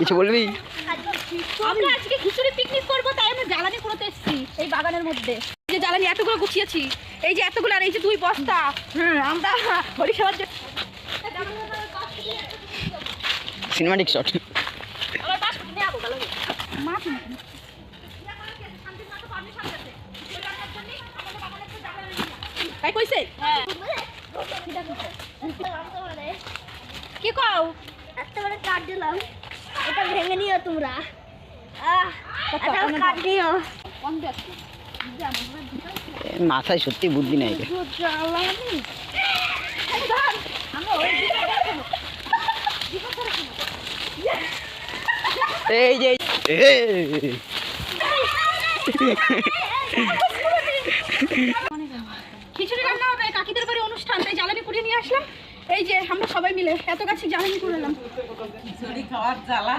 কিছু বলবি? আমরা আজকে খিচুড়ি পিকনিক করবো, তাই আমরা জ্বালানি কুড়োতে এসেছি এই বাগানের মধ্যে। এই যে জ্বালানি এতগুলো গুছিয়েছি, এই যে এতগুলো, আর এই যে 2 বস্তা। আমরা হরিসভার সিনেমাটিক শট। তাই কইছে কি কও? এত বড় কাট দিলাম, এটা ভেঙে নিও তোমরা। কাট দিও। মাথায় সত্যি বুদ্ধি নাই রে। এই যে খিচুড়ি রান্না হবে, কাকিদের বাড়ি অনুষ্ঠান, তাই জ্বালানি কুড়িয়ে নিয়ে আসলাম। এই যে আমরা সবাই মিলে এত গাছে জ্বালানি কুড়ালাম। খিচুড়ি খাওয়ার জ্বালা